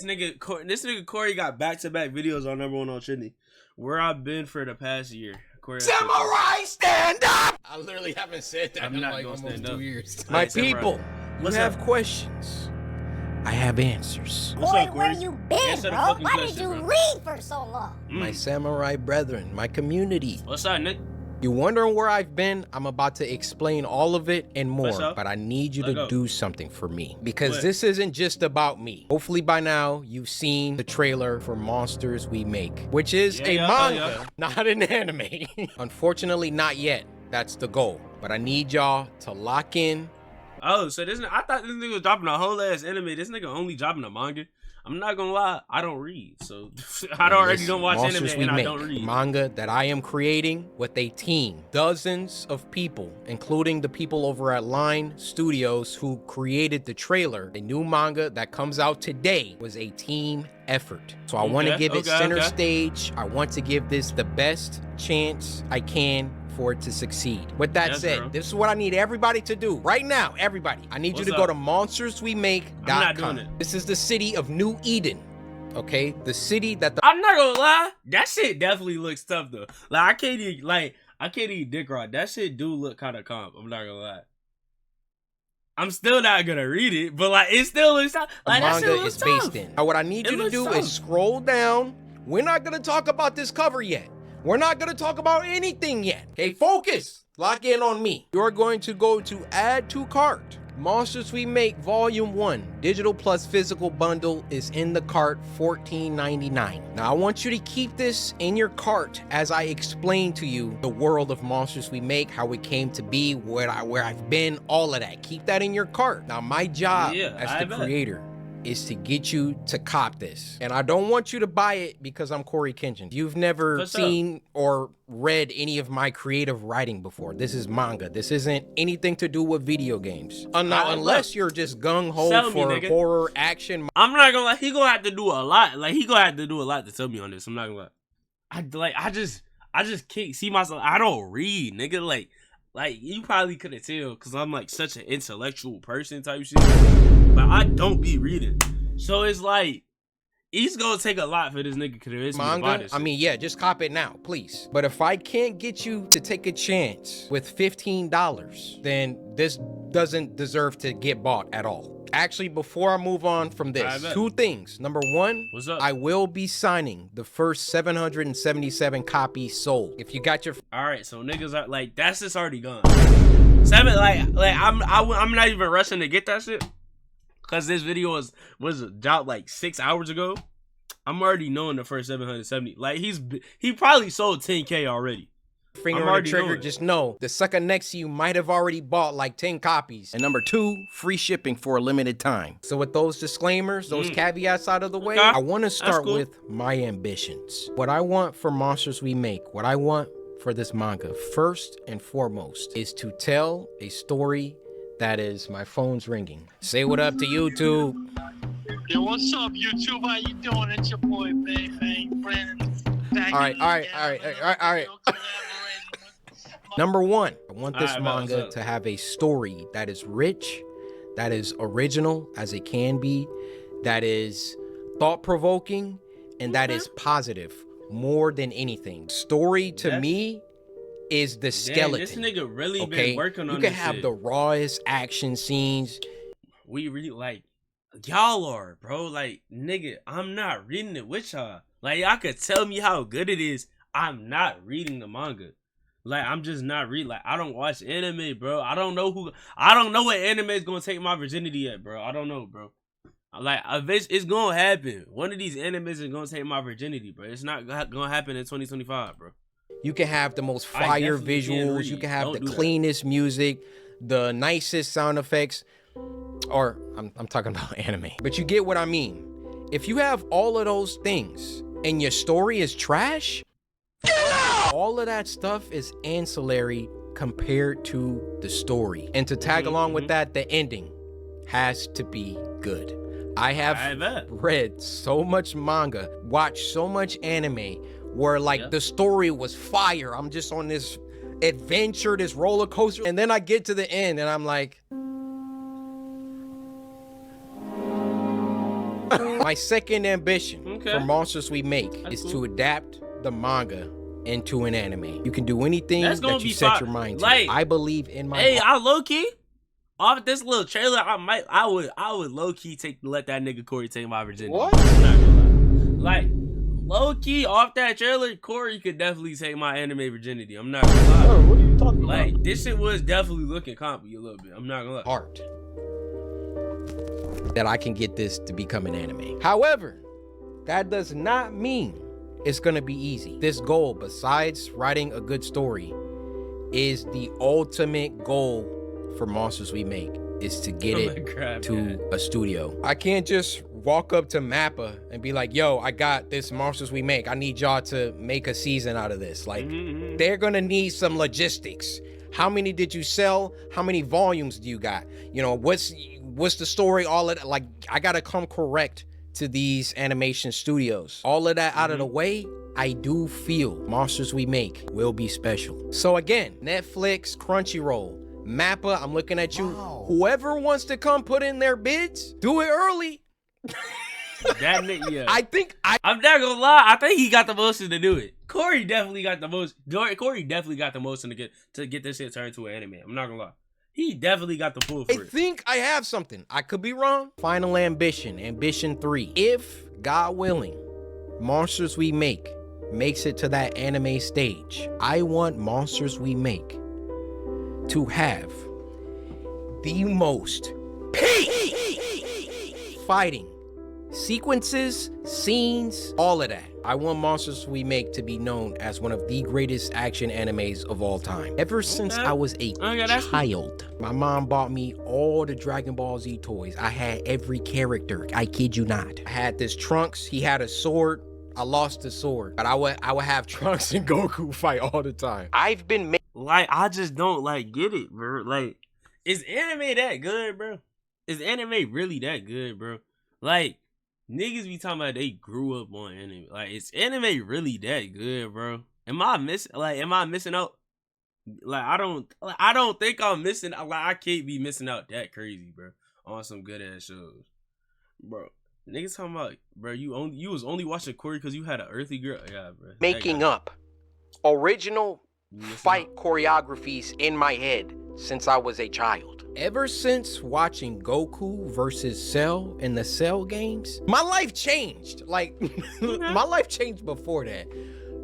this nigga Corey got back-to-back videos on #1 on Trinity. Where I've been for the past year. Corey, Samurai, stand up! I literally haven't said that in like almost 2 years. My people, you have questions. I have answers. Corey, where you been, bro? Why did you read for so long? My samurai brethren, my community. What's up, Nick? You wondering where I've been? I'm about to explain all of it and more, but I need you to do something for me. Because this isn't just about me. Hopefully by now, you've seen the trailer for Monsters We Make, which is a manga, not an anime. Unfortunately, not yet. That's the goal. But I need y'all to lock in. Oh, so I thought this nigga was dropping a whole ass anime. This nigga only dropping a manga. I'm not gonna lie, I don't read, so I already don't watch anime and I don't read. Manga that I am creating with a team, dozens of people, including the people over at Line Studios who created the trailer. A new manga that comes out today was a team effort. So I want to give it center stage. I want to give this the best chance I can for it to succeed. With that said, this is what I need everybody to do right now. Everybody, I need you to go to monsterswemake.com. I'm not doing it. This is the city of New Eden. Okay, the city that I'm not gonna lie, that shit definitely looks tough though. Like I can't even dick rod. That shit do look kind of calm. I'm not gonna lie. I'm still not gonna read it, but like it still looks tough. Like, the manga is based in. Now, what I need you to do is scroll down. We're not gonna talk about this cover yet. We're not going to talk about anything yet. Okay, focus. Lock in on me. You're going to go to add to cart. Monsters We Make Volume 1, digital plus physical bundle is in the cart, $14.99. Now, I want you to keep this in your cart as I explain to you the world of Monsters We Make, how it came to be, where I've been, all of that. Keep that in your cart. Now, my job as the creator is to get you to cop this. And I don't want you to buy it because I'm CoryxKenshin. You've never seen or read any of my creative writing before. This is manga. This isn't anything to do with video games. Unless you're just gung-ho for horror, action. I'm not gonna lie, he gonna have to do a lot. Like, he gonna have to do a lot to tell me on this. I'm not gonna lie. I just can't see myself. I don't read, nigga. Like you probably couldn't tell because I'm like such an intellectual person type shit. But I don't be reading. So it's like, he's gonna take a lot for this nigga to convince me to buy this shit. I mean, yeah, just cop it now, please. But if I can't get you to take a chance with $15, then this doesn't deserve to get bought at all. Actually, before I move on from this, two things. Number one, I will be signing the first 777 copies sold. If you got your... All right, so niggas are like, that's just already gone. I'm not even rushing to get that shit. Cause this video was dropped like 6 hours ago. I'm already knowing the first 770. Like he probably sold 10K already. Finger on the trigger, just know the sucker next to you might have already bought like 10 copies. And number two, free shipping for a limited time. So with those disclaimers, those caveats out of the way, I want to start with my ambitions. What I want for Monsters We Make, what I want for this manga, first and foremost, is to tell a story that is... My phone's ringing. Say what up to YouTube. Yo, what's up, YouTube? How you doing? It's your boy, Brandon. All right. Number one, I want this manga to have a story that is rich, that is original as it can be, that is thought-provoking, and that is positive more than anything. Story to me is the skeleton. This nigga really been working on this. You can have the rawest action scenes. We really like y'all are, bro. Like, nigga, I'm not reading it with y'all. Like, y'all could tell me how good it is. I'm not reading the manga. Like, I'm just not reading. Like, I don't watch anime, bro. I don't know what anime is gonna take my virginity at, bro. I don't know, bro. Like, it's gonna happen. One of these animes is gonna take my virginity, bro. It's not gonna happen in 2025, bro. You can have the most fire visuals. You can have the cleanest music, the nicest sound effects. Or I'm talking about anime. But you get what I mean. If you have all of those things and your story is trash, all of that stuff is ancillary compared to the story. And to tag along with that, the ending has to be good. I have read so much manga, watched so much anime where like the story was fire. I'm just on this adventure, this roller coaster, and then I get to the end and I'm like My second ambition for Monsters We Make is to adapt the manga into an anime. You can do anything that you set your mind to. Like, I believe in my Hey, I low key off this little trailer, I would low key let that nigga Corey take my virginity. What? I'm not gonna lie. Like, low key off that trailer, Corey could definitely take my anime virginity. I'm not gonna lie. Bro, what are you talking about? Like, this shit was definitely looking compy a little bit. I'm not gonna lie. Heart that I can get this to become an anime. However, that does not mean it's gonna be easy. This goal, besides writing a good story, is the ultimate goal for Monsters We Make, is to get it to a studio. I can't just walk up to Mappa and be like, yo, I got this Monsters We Make. I need y'all to make a season out of this. Like, they're gonna need some logistics. How many did you sell? How many volumes do you got? You know, what's the story? All of that. Like, I gotta come correct to these animation studios. All of that out of the way, I do feel Monsters We Make will be special. So again, Netflix, Crunchyroll, Mappa, I'm looking at you. Wow. Whoever wants to come put in their bids, do it early. That nigga, yeah. I'm not gonna lie. I think he got the motion to do it. Corey definitely got the most. Corey definitely got the motion to get this shit turned to an anime. I'm not gonna lie. He definitely got the pull for it. I think I have something. I could be wrong. Final ambition, ambition 3. If, God willing, Monsters We Make makes it to that anime stage, I want Monsters We Make to have the most peak fighting sequences, scenes, all of that. I want Monsters We Make to be known as one of the greatest action animes of all time. Ever since I was a child, my mom bought me all the Dragon Ball Z toys. I had every character. I kid you not. I had this Trunks. He had a sword. I lost the sword, but I would have Trunks and Goku fight all the time. I've been like, I just don't get it, bro. Like, is anime that good, bro? Is anime really that good, bro? Like, niggas be talking about they grew up on anime. Like, is anime really that good, bro? Am I missing out? Like, I don't think I'm missing. Like, I can't be missing out that crazy, bro, on some good ass shows, bro. Niggas talking about, bro, you was only watching Corey because you had an earthy girl. Yeah, bro. Making up original fight choreographies in my head since I was a child. Ever since watching Goku versus Cell in the Cell games, my life changed. Like, my life changed before that.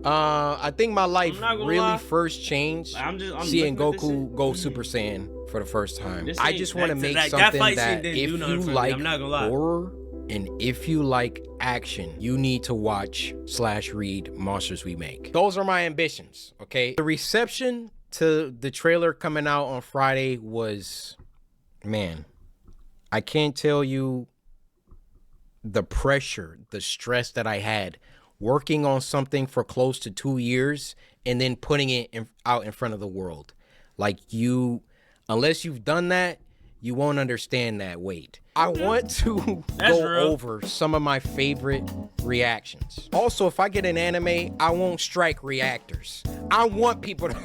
I think my life really first changed seeing Goku go Super Saiyan for the first time. I just want to make something that if you like horror and if you like action, you need to watch / read Monsters We Make. Those are my ambitions, okay? The reception to the trailer coming out on Friday was, man, I can't tell you the pressure, the stress that I had working on something for close to 2 years and then putting it out in front of the world. Like, unless you've done that, you won't understand that weight. I want to go over some of my favorite reactions. Also, if I get an anime, I won't strike reactors. I want people to...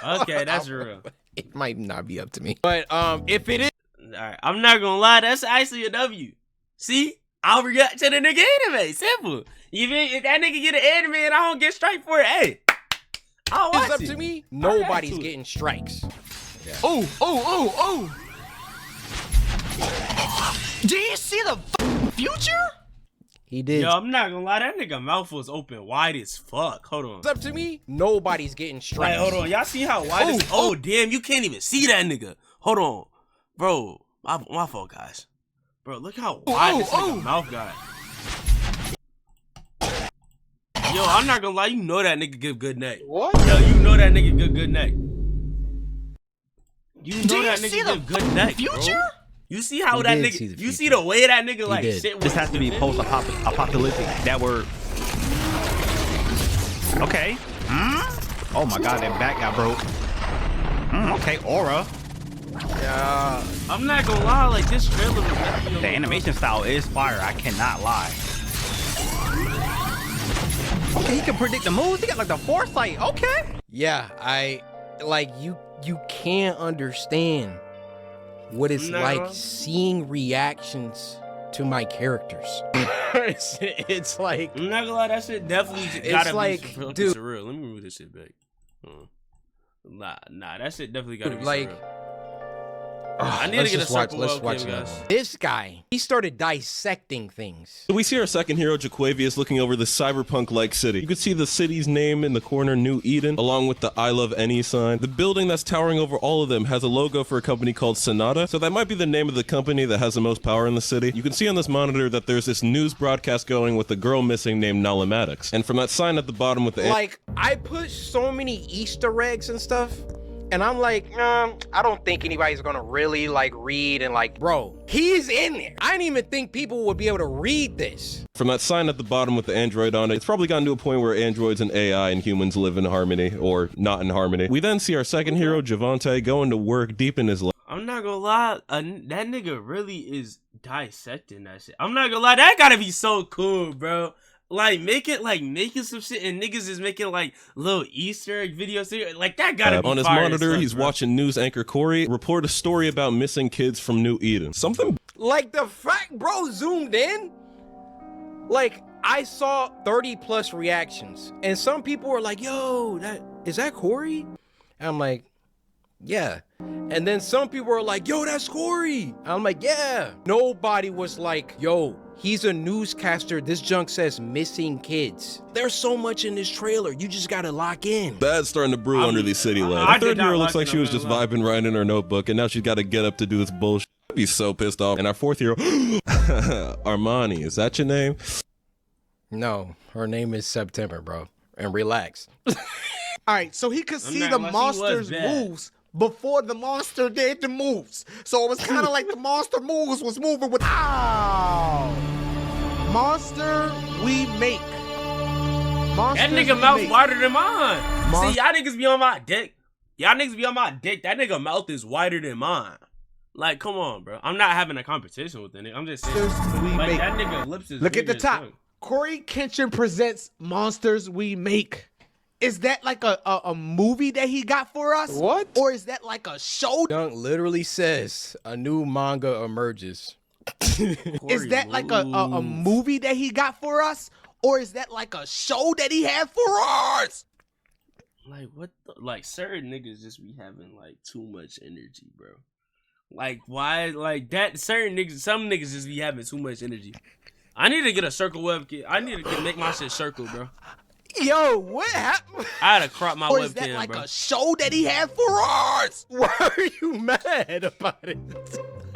Okay, that's real. It might not be up to me. But if it is... Alright, I'm not gonna lie, that's actually a W. See? I'll react to the nigga anime. Simple. Even if that nigga get an anime and I don't get strike for it, hey, I'll watch it. It's up to me. Nobody's getting strikes. Yeah. Oh. Do you see the future? He did. Yo, I'm not gonna lie, that nigga mouth was open wide as fuck. Hold on. It's up to me. Nobody's getting strikes. Like, hold on. Y'all see how wide this? Oh, damn, you can't even see that nigga. Hold on. Bro, my fault, guys. Bro, look how wide this nigga mouth got. Yo, I'm not gonna lie, you know that nigga give good neck. What? Yo, you know that nigga give good neck. You know that nigga give good neck, future? Bro. You see how that nigga, you see the way that nigga like shit. This has to be post-apocalyptic. That word. Okay. Oh my god, that back got broke. Okay, aura. Yeah. I'm not gonna lie, like this trailer was the animation style is fire. I cannot lie. Okay, he can predict the moves. He got like the foresight. Okay. Yeah, you can't understand what it's like seeing reactions to my characters. It's like, I'm not gonna lie, that shit definitely it's gotta like, be fucking dude, surreal. Let me move this shit back. Nah, that shit definitely gotta be like, surreal. I need to get a circle webcam, guys. This guy, he started dissecting things. So we see our second hero, Jaquavius, looking over the cyberpunk-like city. You can see the city's name in the corner, New Eden, along with the I Love Any sign. The building that's towering over all of them has a logo for a company called Sonata, so that might be the name of the company that has the most power in the city. You can see on this monitor that there's this news broadcast going with a girl missing named Nala Maddox. And from that sign at the bottom with the... Like, I put so many Easter eggs and stuff, and I'm like, I don't think anybody's gonna really like read and like, bro, he's in there. I didn't even think people would be able to read this. From that sign at the bottom with the android on it, it's probably gotten to a point where androids and AI and humans live in harmony, or not in harmony. We then see our second hero, Javante, going to work deep in his life. I'm not gonna lie, that nigga really is dissecting that shit. I'm not gonna lie, that gotta be so cool, bro. Like, making some shit, and niggas is making, like, little Easter egg videos. Like, that gotta be on his fire monitor, stuff, he's bro. watching news anchor Cory report a story about missing kids from New Eden. Something... Like, the fact, bro, zoomed in, like, I saw 30 plus reactions, and some people were like, yo, is that Cory? And I'm like, yeah. And then some people were like, yo, that's Cory. I'm like, yeah. Nobody was like, yo, he's a newscaster. This junk says missing kids. There's so much in this trailer. You just gotta lock in. Bad's starting to brew under these city lights. The third hero looks like she was just vibing. vibing, writing in her notebook, and now she's got to get up to do this bullshit. I'd be so pissed off. And our fourth hero, Armani, is that your name? No, her name is September, bro. And relax. All right, so he could see not the gonna lie, she was monster's bad. moves before the monster did the moves. So it was kind of like the monster moves was moving with. Ow! Monster we make. That Monsters nigga we mouth make. wider than mine. See, y'all niggas be on my dick. That nigga mouth is wider than mine. Like, come on, bro. I'm not having a competition with the nigga. I'm just saying. Monsters we Like, make. that nigga lips is Look at big the as top. fuck. CoryxKenshin presents Monsters We Make. Is that like a movie that he got for us? What? Or is that like a show? Dunk literally says a new manga emerges. Is that like a movie that he got for us? Or is that like a show that he had for us? Like, what the, like, certain niggas just be having, like, too much energy, bro. Like, why, like, that, some niggas just be having too much energy. I need to get a circle webcam. I need to make my shit circle, bro. Yo, what happened? I had to crop my Or webcam, is that like bro. a show that he had for us? Why are you mad about it?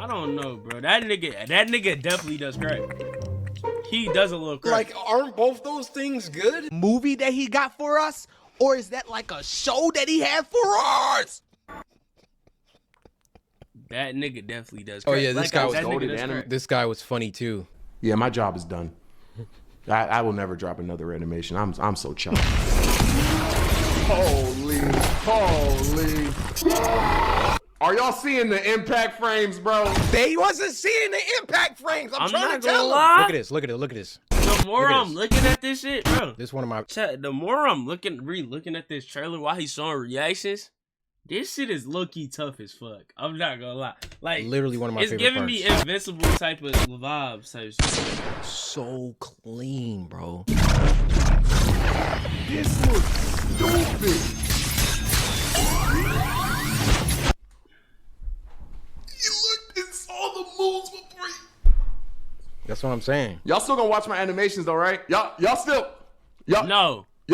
I don't know, bro. That nigga definitely does crack. He does a little crack. Like, aren't both those things good? Movie that he got for us? Or is that like a show that he had for us? That nigga definitely does Oh crack. yeah, this guy was golded. This guy was funny too. Yeah, my job is done. I will never drop another animation. I'm so chopped. Holy. Are y'all seeing the impact frames, bro? They wasn't seeing the impact frames. I'm trying not to tell gonna them. lie. Look at this. The more Look at I'm this. looking at this shit, bro. This one of my. Chat, the more I'm looking at this trailer while he's showing reactions, this shit is low-key tough as fuck. I'm not gonna lie. Like, Literally one of my it's favorite giving parts. me invincible type of vibes type shit. So clean, bro. This looks stupid. You looked and saw the moves before you. That's what I'm saying. Y'all still gonna watch my animations though, right? Y'all still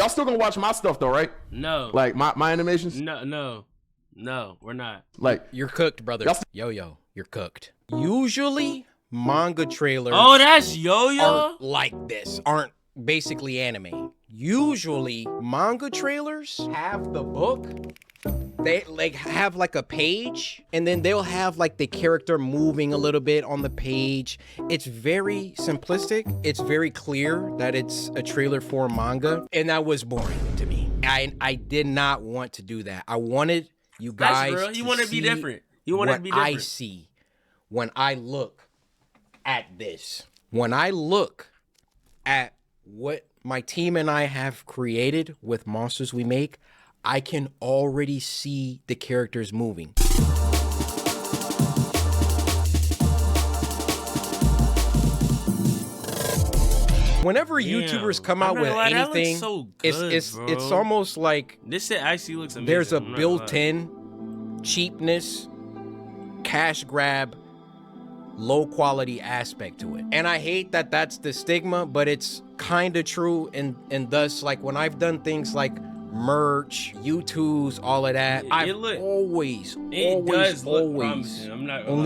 still gonna watch my stuff though, right? No. Like my animations? No, we're not. Like You're cooked, brother. Yo, you're cooked. Usually, manga trailers Oh, that's Yo-Yo? aren't like this. Aren't basically anime. Usually, manga trailers have the book. They like have like a page, and then they'll have like the character moving a little bit on the page. It's very simplistic. It's very clear that it's a trailer for manga, and that was boring to me. I did not want to do that. I wanted you guys. That's real. You want to be different. You want what to be different. I see when I look at this. When I look at what my team and I have created with Monsters We Make, I can already see the characters moving. Whenever YouTubers come out with anything, it's almost like this shit actually looks amazing. There's a built-in cheapness, cash grab, low quality aspect to it. And I hate that that's the stigma, but it's kind of true. And thus, like when I've done things like merch, YouTubes, all of that, I've always only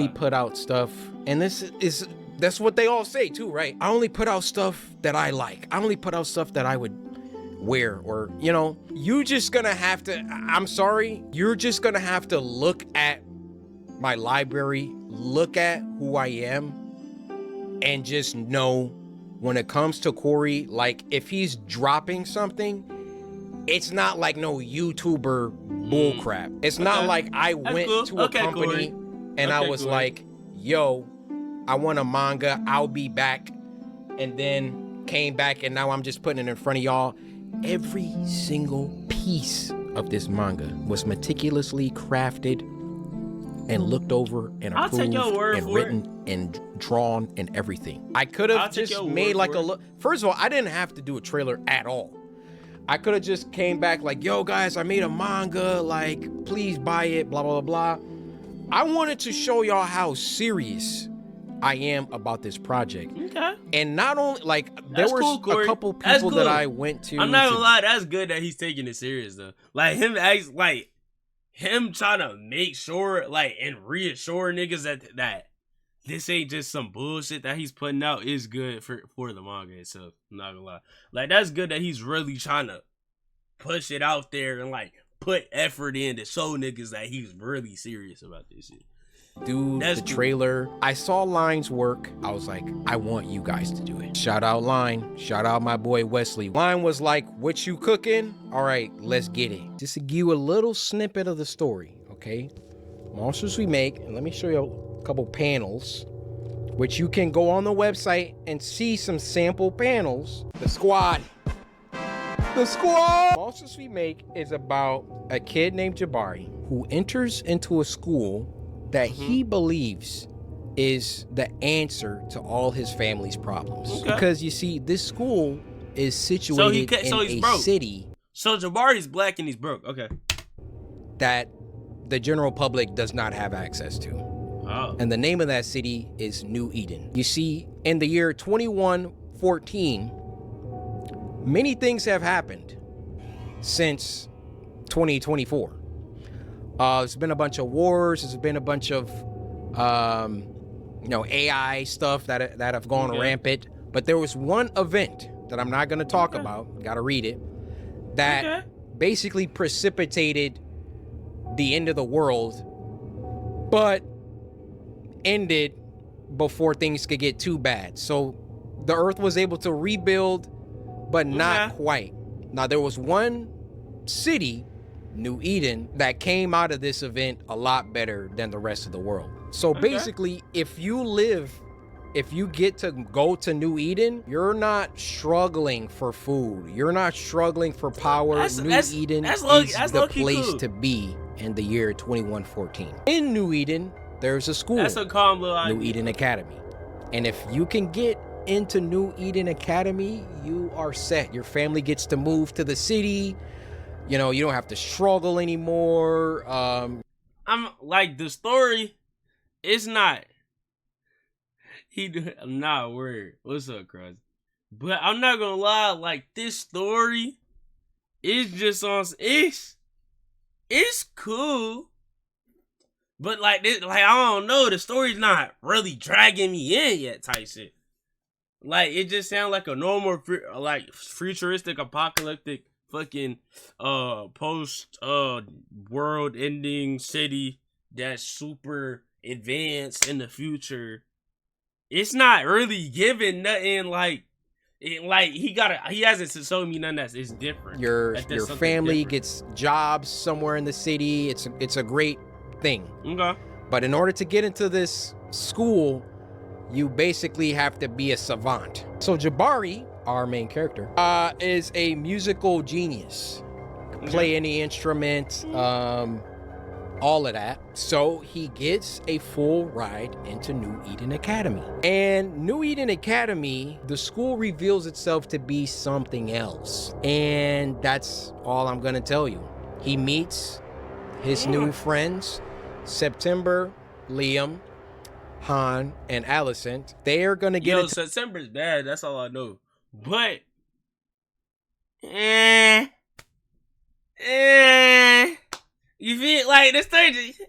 put out stuff. And that's what they all say too, right? I only put out stuff that I like. I only put out stuff that I would wear, or, you know, you just gonna have to, I'm sorry, you're just gonna have to look at my library, look at who I am, and just know when it comes to Cory, like if he's dropping something, it's not like no YouTuber bullcrap. It's not like I went to a company and I was like, yo, I want a manga, I'll be back, and then came back and now I'm just putting it in front of y'all. Every single piece of this manga was meticulously crafted and looked over and approved and written and drawn and everything. I could have just made like a look. First of all, I didn't have to do a trailer at all. I could have just came back like, yo guys, I made a manga, like please buy it, blah, blah, blah, blah. I wanted to show y'all how serious I am about this project. Okay. And not only, like, there was a couple people that I went to. I'm not gonna lie, that's good that he's taking it serious though. Like him trying to make sure, like, and reassure niggas that this ain't just some bullshit that he's putting out is good for the manga itself. I'm not gonna lie. Like, that's good that he's really trying to push it out there and, like, put effort in to show niggas that he's really serious about this shit. Do the trailer. I saw Line's work. I was like, I want you guys to do it. Shout out Line. Shout out my boy Wesley. Line was like, what you cooking? All right, let's get it. Just to give you a little snippet of the story, okay? Monsters We Make, and let me show you a couple panels, which you can go on the website and see some sample panels. The squad. Monsters We Make is about a kid named Jabari who enters into a school that he believes is the answer to all his family's problems. Okay. Because you see, this school is situated in a city. So Jabari's black and he's broke. Okay. That the general public does not have access to. Oh. And the name of that city is New Eden. You see, in the year 2114, many things have happened since 2024. There's been a bunch of wars. There's been a bunch of, AI stuff that have gone rampant. But there was one event that I'm not going to talk about. Got to read it. That basically precipitated the end of the world, but ended before things could get too bad. So the Earth was able to rebuild, but not quite. Now there was one city, New Eden, that came out of this event a lot better than the rest of the world. So basically, if you get to go to New Eden, you're not struggling for food. You're not struggling for power. New Eden is the place to be in the year 2114. In New Eden, there's a school. That's a calm little idea. New Eden Academy. And if you can get into New Eden Academy, you are set. Your family gets to move to the city. You know, you don't have to struggle anymore. I'm like, the story, it's not. I'm not worried. What's up, Cross? But I'm not gonna lie, like, this story is just on. It's cool, but like this, like, I don't know. The story's not really dragging me in yet, type shit. Like, it just sounds like a normal, like, futuristic, apocalyptic, fucking post world ending city that's super advanced in the future. It's not really giving nothing like he hasn't shown me nothing that's different. Your family gets jobs somewhere in the city. It's a great thing. Okay. But in order to get into this school, you basically have to be a savant. So Jabari, our main character, is a musical genius. Play any instrument. all of that. So he gets a full ride into New Eden Academy. And New Eden Academy, the school reveals itself to be something else. And that's all I'm gonna tell you. He meets his new friends, September, Liam, Han, and Alicent. They are gonna get September's bad, that's all I know. But you feel like this thing just,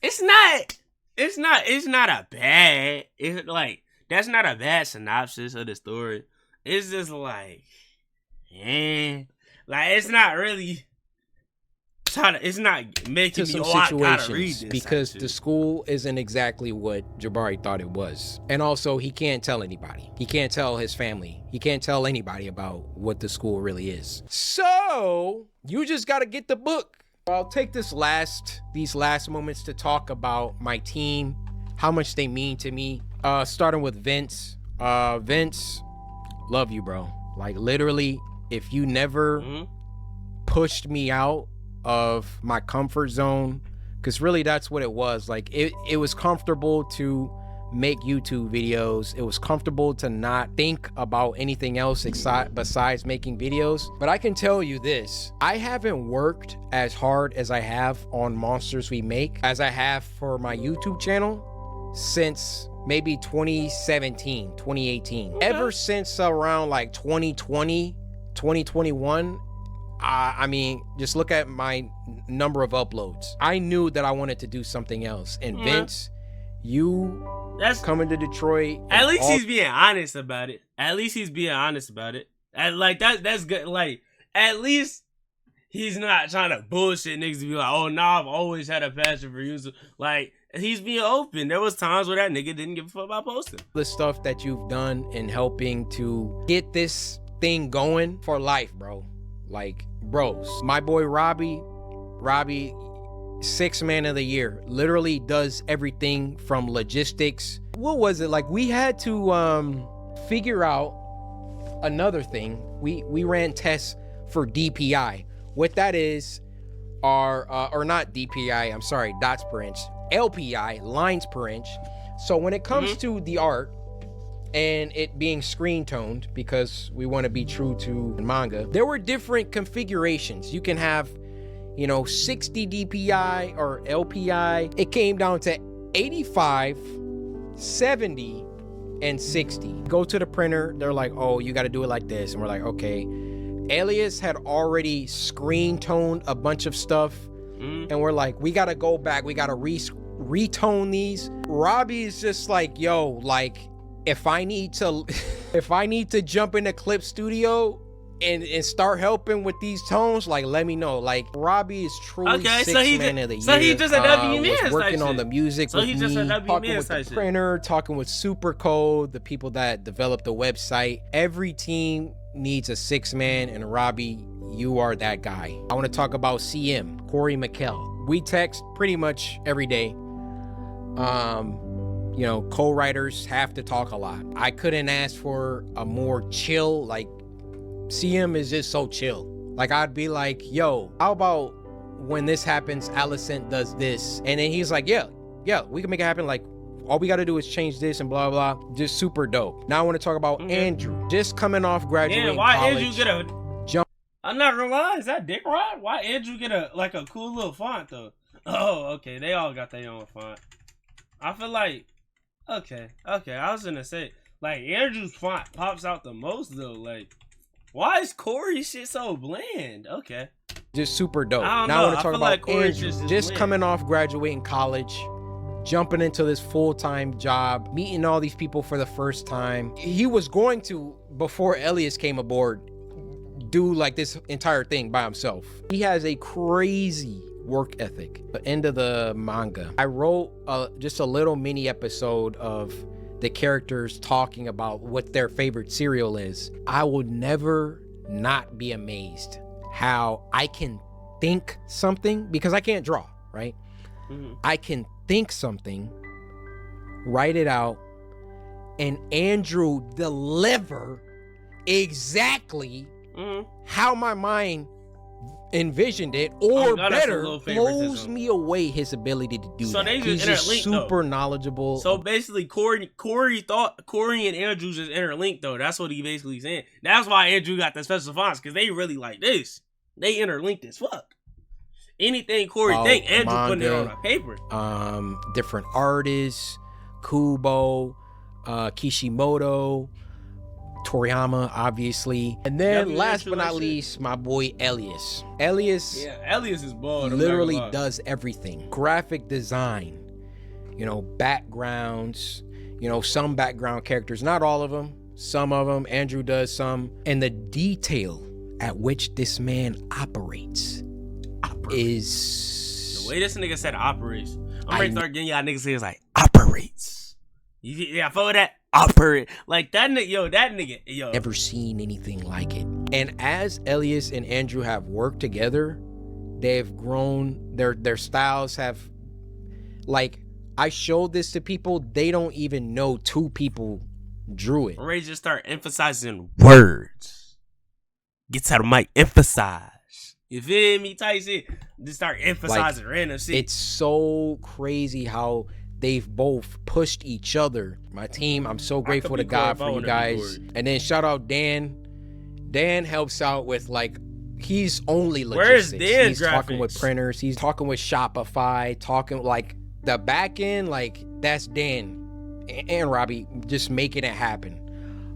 it's not a bad, it's like, that's not a bad synopsis of the story. It's just like, like it's not really it's not making me, I gotta read this. Because the school isn't exactly what Jabari thought it was. And also, he can't tell anybody. He can't tell his family. He can't tell anybody about what the school really is. So, you just gotta get the book. I'll take these last moments to talk about my team, how much they mean to me. Starting with Vince. Vince, love you, bro. Like, literally, if you never pushed me out of my comfort zone, because really that's what it was. Like, it was comfortable to make YouTube videos. It was comfortable to not think about anything else besides making videos. But I can tell you this, I haven't worked as hard as I have on Monsters We Make as I have for my YouTube channel since maybe 2017, 2018. Ever since around like 2020, 2021, I mean, just look at my number of uploads. I knew that I wanted to do something else. And Vince, that's coming to Detroit. At least he's being honest about it. At least he's being honest about it. And like that's good. Like, at least he's not trying to bullshit niggas to be like, oh nah, I've always had a passion for you. So, like, he's being open. There was times where that nigga didn't give a fuck about posting. The stuff that you've done in helping to get this thing going for life, bro. Like, bros, my boy Robbie, 6th man of the year, literally does everything from logistics. What was it? Like, we had to figure out another thing. We ran tests for DPI. What that is are, or not DPI, I'm sorry, dots per inch, LPI, lines per inch. So when it comes to the art, and it being screen toned, because we want to be true to manga, there were different configurations. You can have, 60 DPI or LPI. It came down to 85, 70, and 60. Go to the printer, they're like, oh, you got to do it like this. And we're like, okay. Alias had already screen toned a bunch of stuff. And we're like, we got to go back. We got to retone these. Robbie is just like, yo, like, if I need to jump into Clip Studio and start helping with these tones, like, let me know. Like, Robbie is truly 6th man of the year. So he just a WMS working on the music so with he me, just a talking with the printer, talking with Supercode, the people that developed the website. Every team needs a 6th man, and Robbie, you are that guy. I want to talk about CM, Corey McKell. We text pretty much every day. Co-writers have to talk a lot. I couldn't ask for a more chill, like, CM is just so chill. Like, I'd be like, yo, how about when this happens, Alicent does this? And then he's like, yeah, we can make it happen. Like, all we got to do is change this and blah, blah. Just super dope. Now I want to talk about Andrew. Just coming off graduating why college. Andrew get a jump? I'm not gonna lie, is that Dick Rod? Why Andrew get a cool little font, though? Oh, okay, they all got their own font. I feel like, okay, I was gonna say, like, Andrew's font pops out the most, though. Like, why is Corey's shit so bland? Okay. Just super dope. I now I want to talk about like Andrew. Just coming off graduating college, jumping into this full-time job, meeting all these people for the first time. He was going to, before Elias came aboard, do like this entire thing by himself. He has a crazy work ethic. The end of the manga, I wrote just a little mini episode of the characters talking about what their favorite cereal is. I will never not be amazed how I can think something, because I can't draw, right? I can think something, write it out, and Andrew deliver exactly how my mind envisioned it, or better, blows me away his ability to do that. He's just super knowledgeable. So basically, Corey and Andrew just interlinked though. That's what he basically saying. That's why Andrew got the special fonts, because they really like this. They interlinked as fuck. Anything Corey think, Andrew putting it on a paper. Different artists, Kubo, Kishimoto, Toriyama, obviously. And then last but not least, my boy Elias. Elias is bald. Literally does everything. Graphic design, you know, backgrounds, you know, some background characters, not all of them, some of them. Andrew does some. And the detail at which this man operates is... The way this nigga said operates. I'm ready to start getting y'all niggas saying like, operates. Yeah, follow that. Operate. Like that nigga, yo. Never seen anything like it. And as Elias and Andrew have worked together, they've grown, their styles have, like, I showed this to people, they don't even know two people drew it. I'm ready to just start emphasizing words. Gets out of mic, emphasize. You feel me? Type shit. Just start emphasizing random shit. It's so crazy how they've both pushed each other. My team, I'm so grateful to God for you guys. And then shout out Dan. Dan helps out with, like, he's only logistics. Where's Dan? He's talking with printers. He's talking with Shopify. Talking like the back end. Like that's Dan and Robbie just making it happen.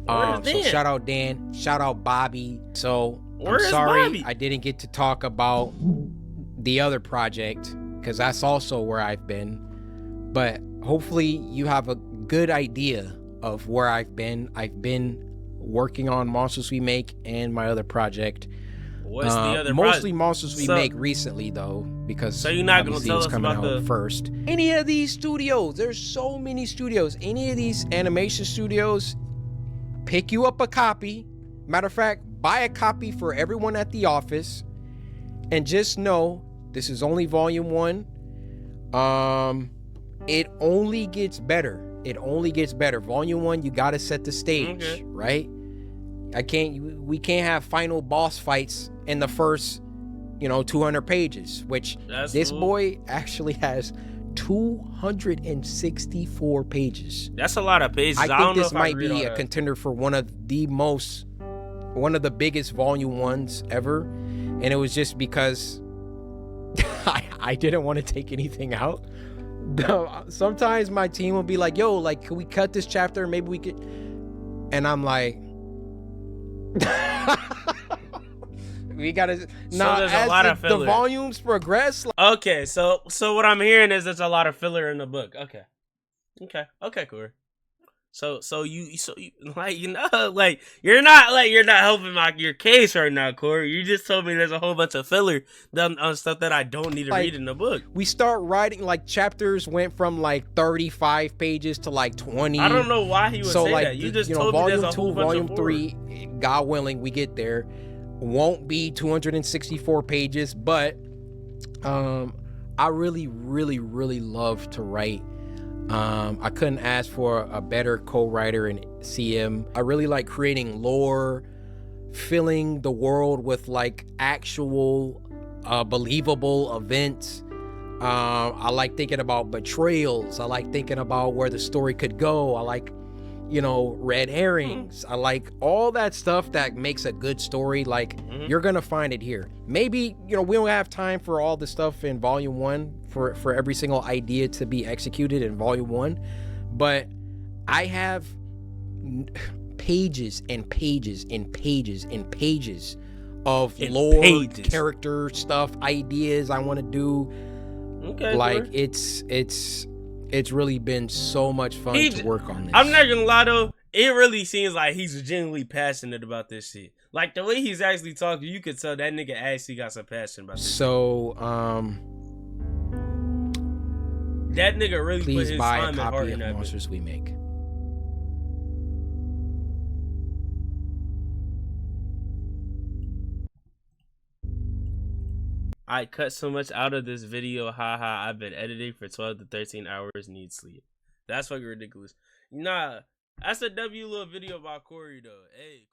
So shout out Dan. Shout out Bobby. So I'm sorry Bobby? I didn't get to talk about the other project because that's also where I've been. But hopefully you have a good idea of where I've been. I've been working on Monsters We Make and my other project. What's the other mostly Monsters We Make recently though, because so you're not gonna tell us about the first. Any of these studios, there's so many studios. Any of these animation studios, pick you up a copy. Matter of fact, buy a copy for everyone at the office, and just know this is only volume 1. It only gets better. It only gets better. Volume 1, you gotta set the stage, right? We can't have final boss fights in the first, 200 pages, which this boy actually has 264 pages. That's a lot of pages. I think this might be a contender for one of the biggest volume 1s ever. And it was just because I didn't want to take anything out. Sometimes my team will be like, yo, like, can we cut this chapter? Maybe we could. And I'm like, we gotta. Now, there's a lot of filler. The volumes progress. Okay, so what I'm hearing is there's a lot of filler in the book. Okay, Corey. So you like, you're not helping your case right now, Corey. You just told me there's a whole bunch of filler on stuff that I don't need to read in the book. We start writing, like, chapters went from like 35 pages to like 20. I don't know why he would say that. You just told me there's a whole bunch volume 3, God willing, we get there. Won't be 264 pages, but I really, really, really love to write. I couldn't ask for a better co-writer in CM. I really like creating lore, filling the world with, like, actual believable events. I like thinking about betrayals. I like thinking about where the story could go. I like, red herrings. I like all that stuff that makes a good story. Like, you're gonna find it here. Maybe, we don't have time for all the stuff in volume 1 for every single idea to be executed in volume 1, but I have pages and pages and pages and pages of lore, character stuff, ideas I want to do. Okay, like, it's really been so much fun to work on this. I'm not gonna lie though, it really seems like he's genuinely passionate about this shit. Like, the way he's actually talking, you could tell that nigga actually got some passion about this. So, that nigga really put his buy time a and heart copy in of that Monsters We Make. I cut so much out of this video, haha. I've been editing for 12 to 13 hours, need sleep. That's fucking ridiculous. Nah, that's a W little video about Corey though. Hey.